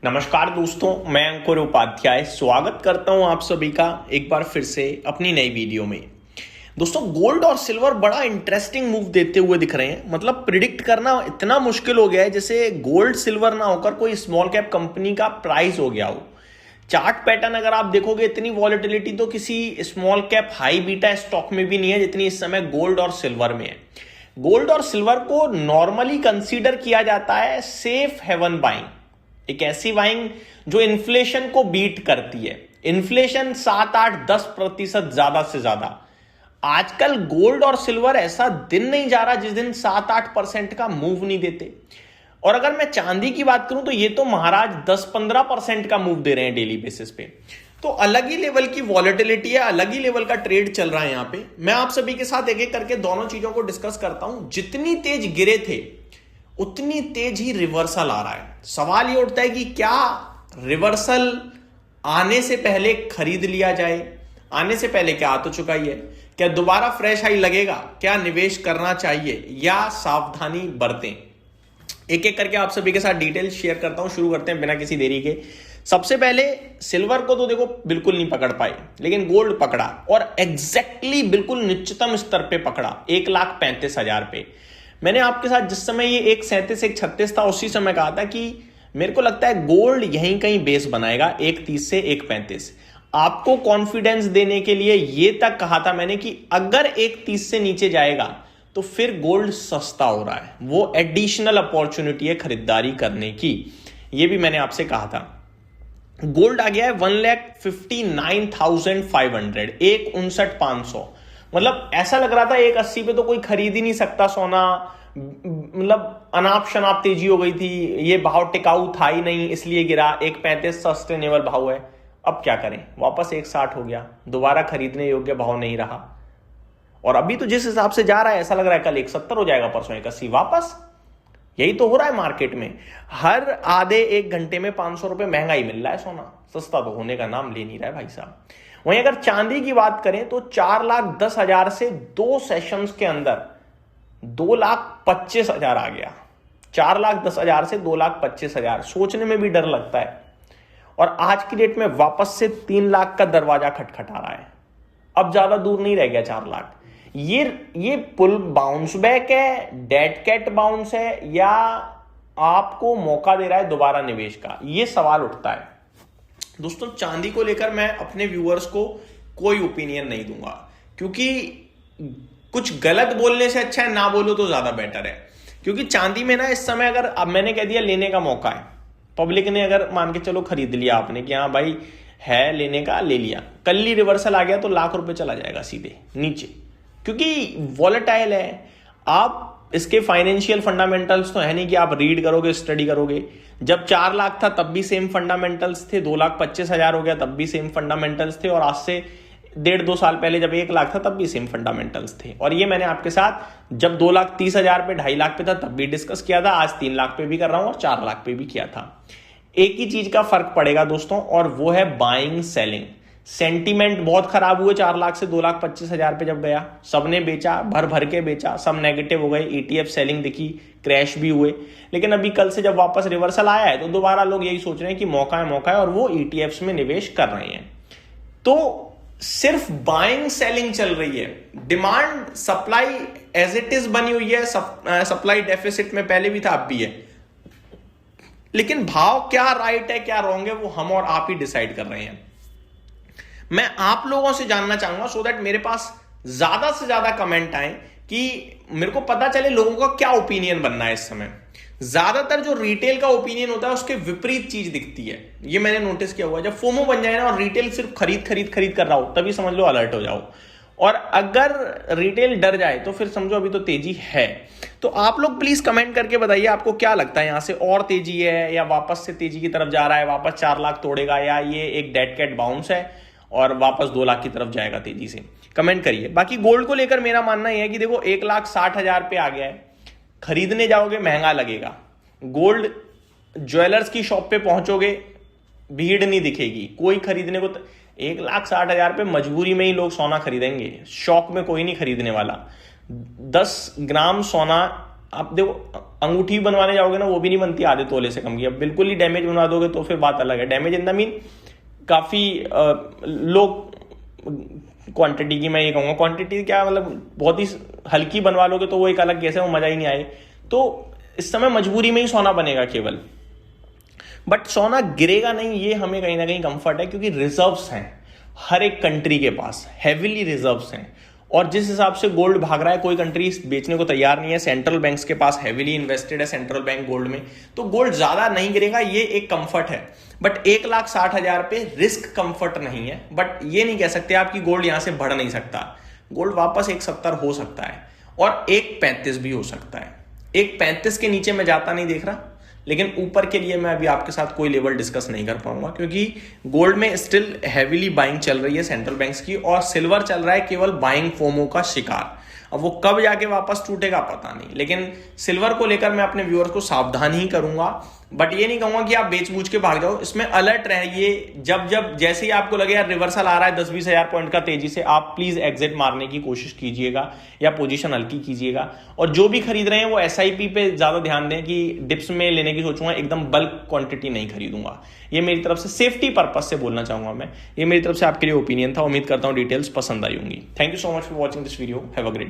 नमस्कार दोस्तों, मैं अंकुर उपाध्याय स्वागत करता हूं आप सभी का एक बार फिर से अपनी नई वीडियो में। दोस्तों, गोल्ड और सिल्वर बड़ा इंटरेस्टिंग मूव देते हुए दिख रहे हैं। मतलब प्रिडिक्ट करना इतना मुश्किल हो गया है जैसे गोल्ड सिल्वर ना होकर कोई स्मॉल कैप कंपनी का प्राइस हो गया हो। चार्ट पैटर्न अगर आप देखोगे, इतनी वॉलेटिलिटी तो किसी small cap high beta stock में भी नहीं है जितनी इस समय गोल्ड और सिल्वर में है। गोल्ड और सिल्वर को नॉर्मली कंसीडर किया जाता है सेफ हेवन बाइंग, एक ऐसी बाइंग जो इन्फ्लेशन को बीट करती है। इन्फ्लेशन 7, 8, 10% ज्यादा से ज्यादा। आजकल गोल्ड और सिल्वर ऐसा दिन नहीं जा रहा जिस दिन 7-8% का मूव नहीं देते। और अगर मैं चांदी की बात करूं तो ये तो महाराज 10-15% का मूव दे रहे हैं डेली बेसिस पे। तो अलग ही लेवल की वॉलेटिलिटी है, अलग ही लेवल का ट्रेड चल रहा है यहां पे। मैं आप सभी के साथ एक एक करके दोनों चीजों को डिस्कस करता हूं। जितनी तेज गिरे थे उतनी तेज ही रिवर्सल आ रहा है। सवाल ये उठता है कि क्या रिवर्सल आने से पहले खरीद लिया जाए? आने से पहले क्या आ तो चुका ही है। क्या दोबारा फ्रेश हाई लगेगा? क्या निवेश करना चाहिए या सावधानी बरतें? एक एक करके आप सभी के साथ डिटेल शेयर करता हूं। शुरू करते हैं बिना किसी देरी के। सबसे पहले सिल्वर को तो देखो बिल्कुल नहीं पकड़ पाए, लेकिन गोल्ड पकड़ा और एग्जैक्टली बिल्कुल निश्चितम स्तर पे पकड़ा, 1,35,000 पे। मैंने आपके साथ जिस समय ये 1,37 1,36 था उसी समय कहा था कि मेरे को लगता है गोल्ड यहीं कहीं बेस बनाएगा 1,30 से 1,35। आपको कॉन्फिडेंस देने के लिए ये तक कहा था मैंने कि अगर 1,30 से नीचे जाएगा तो फिर गोल्ड सस्ता हो रहा है, वो एडिशनल अपॉर्चुनिटी है खरीदारी करने की। ये भी मैंने आपसे कहा था। गोल्ड आ गया है 1,59,500, 1,59,500। मतलब ऐसा लग रहा था 1,80 पे तो कोई खरीद ही नहीं सकता सोना। मतलब अनाप शनाप तेजी हो गई थी, ये भाव टिकाऊ था ही नहीं, इसलिए गिरा। 1,35 सस्टेनेबल भाव है। अब क्या करें, वापस 1,60 हो गया, दोबारा खरीदने योग्य भाव नहीं रहा। और अभी तो जिस हिसाब से जा रहा है ऐसा लग रहा है कल 1,70 हो जाएगा, परसों 1,80 वापस। यही तो हो रहा है मार्केट में। हर आधे एक घंटे में 500 रुपए महंगा ही मिल रहा है सोना। सस्ता तो होने का नाम ले नहीं रहा है भाई साहब। वहीं अगर चांदी की बात करें तो 4,10,000 से 2 सेशंस के अंदर 2,25,000 आ गया। 4,10,000 से 2,25,000, सोचने में भी डर लगता है। और आज की डेट में वापस से 3 लाख का दरवाजा खटखटा रहा है। अब ज्यादा दूर नहीं रह गया 4 लाख। ये पुल बाउंस बैक है, डेड कैट बाउंस है, या आपको मौका दे रहा है दोबारा निवेश का? ये सवाल उठता है। दोस्तों, चांदी को लेकर मैं अपने व्यूअर्स को कोई ओपिनियन नहीं दूंगा, क्योंकि कुछ गलत बोलने से अच्छा है ना बोलो तो ज्यादा बेटर है। क्योंकि चांदी में ना इस समय अगर अब मैंने कह दिया लेने का मौका है, पब्लिक ने अगर मान के चलो खरीद लिया आपने कि हाँ भाई है लेने का, ले लिया, कल ही रिवर्सल आ गया तो लाख रुपए चला जाएगा सीधे नीचे, क्योंकि वॉलेटाइल है। आप इसके फाइनेंशियल फंडामेंटल्स तो है नहीं कि आप रीड करोगे, स्टडी करोगे। जब 4 लाख था तब भी सेम फंडामेंटल्स थे, 2,25,000 हो गया तब भी सेम फंडामेंटल्स थे, और आज से 1.5-2 साल पहले जब 1 लाख था तब भी सेम फंडामेंटल्स थे। और ये मैंने आपके साथ जब 2,30,000 पे 2.5 लाख पे था तब भी डिस्कस किया था, आज 3 लाख पे भी कर रहा हूं और 4 लाख पे भी किया था। एक ही चीज का फर्क पड़ेगा दोस्तों, और वो है बाइंग सेलिंग। सेंटीमेंट बहुत खराब हुए 4 लाख से 2,25,000 पे जब गया, सबने बेचा, भर भर के बेचा, सब नेगेटिव हो गए, ईटीएफ सेलिंग दिखी, क्रैश भी हुए। लेकिन अभी कल से जब वापस रिवर्सल आया है तो दोबारा लोग यही सोच रहे हैं कि मौका है और वो ईटीएफ्स में निवेश कर रहे हैं। तो सिर्फ बाइंग सेलिंग चल रही है। Demand supply as it is बनी हुई है, सप्लाई डेफिसिट में पहले भी था अब भी है, लेकिन भाव क्या राइट है क्या रॉन्ग है वो हम और आप ही डिसाइड कर रहे हैं। मैं आप लोगों से जानना चाहूंगा सो दैट मेरे पास ज्यादा से ज्यादा कमेंट आए कि मेरे को पता चले लोगों का क्या ओपिनियन बनना है इस समय। ज्यादातर जो रिटेल का ओपिनियन होता है उसके विपरीत चीज दिखती है, ये मैंने नोटिस किया हुआ है। जब फोमो बन जाए ना और रिटेल सिर्फ खरीद खरीद खरीद कर रहा हो तभी समझ लो अलर्ट हो जाओ, और अगर रिटेल डर जाए तो फिर समझो अभी तो तेजी है। तो आप लोग प्लीज कमेंट करके बताइए आपको क्या लगता है, यहां से और तेजी है या वापस से तेजी की तरफ जा रहा है, वापस 4 लाख तोड़ेगा, या ये एक डेड कैट बाउंस है और वापस 2 लाख की तरफ जाएगा तेजी से? कमेंट करिए। बाकी गोल्ड को लेकर मेरा मानना यह है कि देखो 1,60,000 पे आ गया है, खरीदने जाओगे महंगा लगेगा। गोल्ड ज्वेलर्स की शॉप पे पहुंचोगे भीड़ नहीं दिखेगी, कोई खरीदने को 1,60,000 पे मजबूरी में ही लोग सोना खरीदेंगे, शौक में कोई नहीं खरीदने वाला। 10 ग्राम सोना आप देखो, अंगूठी बनवाने जाओगे ना, वो भी नहीं बनती आधे तोले से कम की। अब बिल्कुल ही डैमेज बनवा दोगे तो फिर बात अलग है। डैमेज इन द मीन काफी लो क्वांटिटी की, मैं ये कहूंगा। क्वांटिटी क्या मतलब, बहुत ही हल्की बनवा लोगे तो वो एक अलग केस है, वो मजा ही नहीं आए। तो इस समय मजबूरी में ही सोना बनेगा केवल, बट सोना गिरेगा नहीं, ये हमें कहीं ना कहीं कंफर्ट है, क्योंकि रिजर्व्स हैं हर एक कंट्री के पास, हैविली रिजर्व्स हैं। और जिस हिसाब से गोल्ड भाग रहा है, कोई कंट्री बेचने को तैयार नहीं है। सेंट्रल बैंक्स के पास हैविली इन्वेस्टेड है सेंट्रल बैंक गोल्ड में, तो गोल्ड ज्यादा नहीं गिरेगा, ये एक कंफर्ट है। बट 1,60,000 पे रिस्क कंफर्ट नहीं है। बट ये नहीं कह सकते आप कि गोल्ड यहां से बढ़ नहीं सकता। गोल्ड वापस 1,70 हो सकता है और 1,35 भी हो सकता है। 1,35 के नीचे मैं जाता नहीं देख रहा, लेकिन ऊपर के लिए मैं अभी आपके साथ कोई लेवल डिस्कस नहीं कर पाऊंगा, क्योंकि गोल्ड में स्टिल हैविली बाइंग चल रही है सेंट्रल बैंक्स की, और सिल्वर चल रहा है केवल बाइंग फोमो का शिकार। अब वो कब जाके वापस टूटेगा पता नहीं, लेकिन सिल्वर को लेकर मैं अपने व्यूअर्स को सावधान ही करूंगा। बट ये नहीं कहूंगा कि आप बेच बूझ के भाग जाओ, इसमें अलर्ट रहिए। जब जब जैसे ही आपको लगे यार रिवर्सल आ रहा है 10-20 हजार पॉइंट का तेजी से, आप प्लीज एग्जिट मारने की कोशिश कीजिएगा या पोजीशन हल्की कीजिएगा। और जो भी खरीद रहे हैं वो एसआईपी पे ज्यादा ध्यान दें कि डिप्स में लेने की सोचूंगा, एकदम बल्क क्वांटिटी नहीं खरीदूंगा। ये मेरी तरफ से सेफ्टी पर्पज से बोलना चाहूंगा मैं। ये मेरी तरफ से आपके लिए ओपिनियन था। उम्मीद करता हूं डिटेल्स पसंद आई होंगी। Thank you so much for watching this video. Have a great